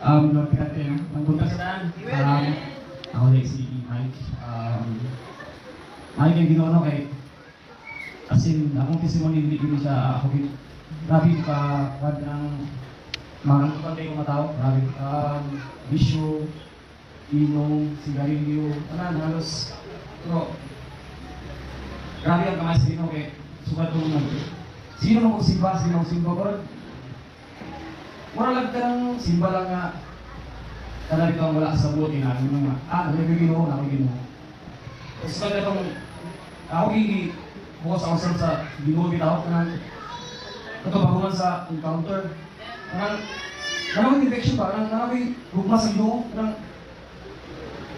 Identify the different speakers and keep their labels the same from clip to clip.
Speaker 1: Pagpuntasan, ako din si Mike. Mike yung ginawa kay as in, akong testimony hindi ko siya ako grabe ka wag ng mga kapatid ko matao, grabe bisyo, inom, sigarilyo, halos pero grabe ang kamay sa Ginoo kay sukat kong sino mo kung simba, pero wala lang ka ng simba lang nga talaga kang wala sa buti na yung mga nagiginaw, nakaginaw. Tapos kaya itong ako bukas ako sa Ginoo bitawat ka ng nagkabaguman sa encounter. Naraming infection ba? Naraming gugma sa Ginoo.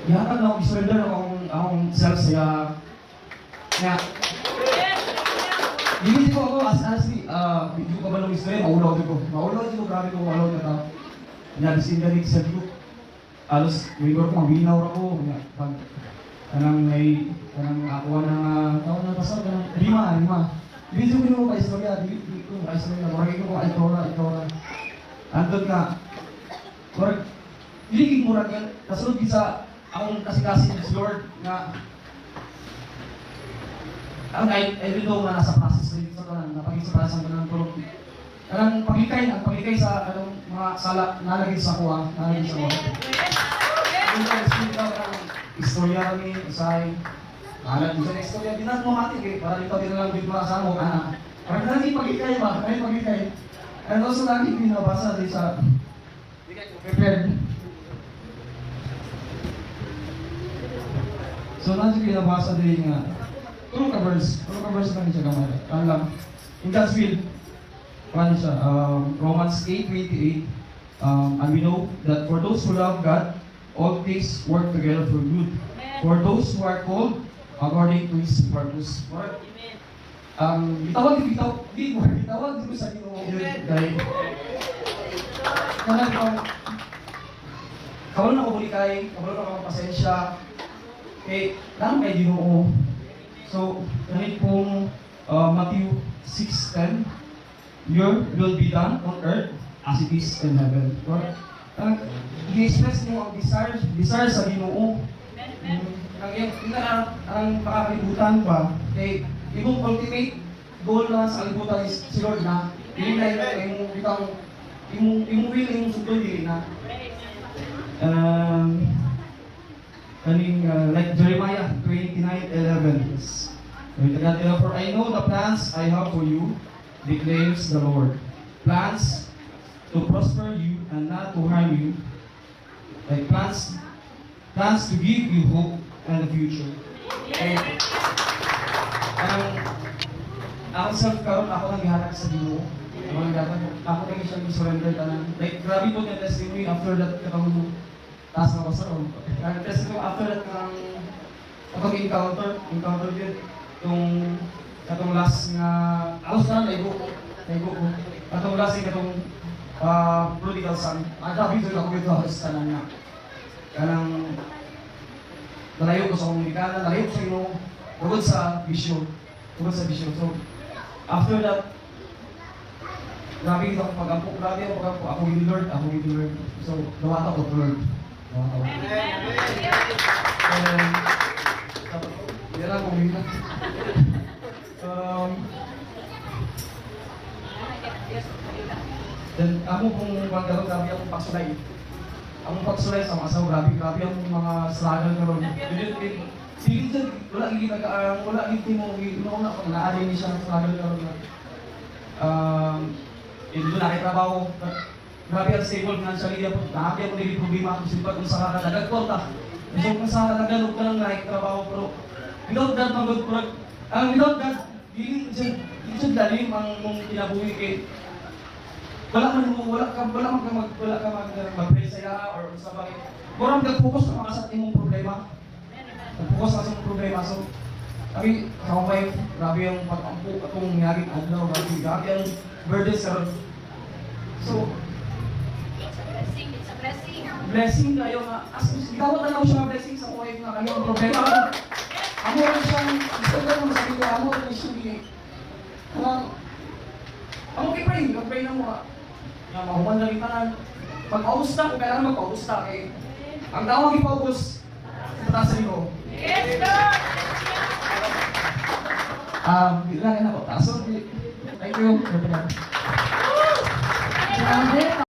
Speaker 1: Ihatag na ako i-surrender akong self saya. Kaya hindi ko ako, honestly, video ka ba nung istorya, maulaw ko, grabe ko, maulaw na tao. Nabisin ka rin sa group. Alos, wigor ko, mabinaw ako. Kanang akuha ng tawag na pasal, lima. Video ko nung pa istorya, hindi ko pa istorya, maragin ko, itora. Andun ka, hindi murag yan, kasunod kita akong kasi ng Lord na ang every daw nga nasa process rin sa kanan, napagin sa process ng tulog. Ang paglikay sa mga sala, nalagay sa kuha, nalagay sa kuha. Yung ka-explain ka ng istorya kami, isay, alam din sa istorya, di natin mamatik para dito din lang dito sa mo, parang lagi paglikay ba? Ay paglikay. And also lagi binabasa din sa prepared. So lagi binabasa din nga, Tulong ka verse lang siya gamay. Alam, in God's will, paano siya? Romans 8:28, and we know that for those who love God, all things work together for good. For those who are called according to His purpose. Bitawag dito sa Ginoo dahil kanang kabalo na ko bulikay, kabalo na ko pasensya, lang kay Ginoo. So, ganit pong Matthew 6:10, your will be done on earth as it is in heaven. I-express mo ang desire sa Ginoo. Ang makakalibutan pa, yung ultimate goal na sa kalibutan is si Lord na, yung will, yung sundon din na. Like Jeremiah 29:11. For I know the plans I have for you, declares the Lord. Plans to prosper you and not to harm you. Like plans to give you hope and a future. Ako self-karoon, ako nang iharap sa Ginoo. Ako nang siyang surrender ka na. Like, grabe po niya testimony after that katang taas na pasar. Testimony after that katang encounter yun. Katong last nga, alos na, naigo ko. Katong last yung katong prodigal son. Grabe ito ako dito, halos ka na nga. Kanang, nalayo ko sa komunikana, nalayo ko sa inyo, tugod sa bisyo. So, after that, grabe ito ako pag-ampo, ako with the Lord. So, nawata ko to Lord. Yan lang kung hindi. Then, ako kung magkaroon, grabe akong pagsulay. Akong pagsulay sa mga asaw, grabe ang mga struggle na ron. Sige dyan, wala gini mo, inauna ko, naarin niya siya ng struggle na ron. Doon nakitrabaho, grabe ang stable financially, nakaki ako naging problema kung sila kung sa kakadadag ko, so kung sa kakadadag ka lang nakitrabaho, pero without that, without that, hindi dyan dalim ang mong kinabuhi kay wala ka mag-pray saya or sa bakit. Kurang nag-focus ka mga sa imong problema. Nag-focus ka sa imong problema. So, kami, kamay, grabe yung pag-ampo atong nangyari adlaw, grabe ang burden sa so, it's a blessing. Blessing kayo nga. Gawat na lang siya blessing sa kuhay na kayo ang problema. Amo rin siyang, gusto ka naman sa video, amo rin siyang amo kay pray na mo nga mahuman na rin tanan. Mag-paubos na kung kailangan mag-paubos na. Eh. Ang tawag ipaubos, patasan ko.
Speaker 2: Yes, Lord!
Speaker 1: Bilang na ako. Taso. Thank you.
Speaker 3: Grabe,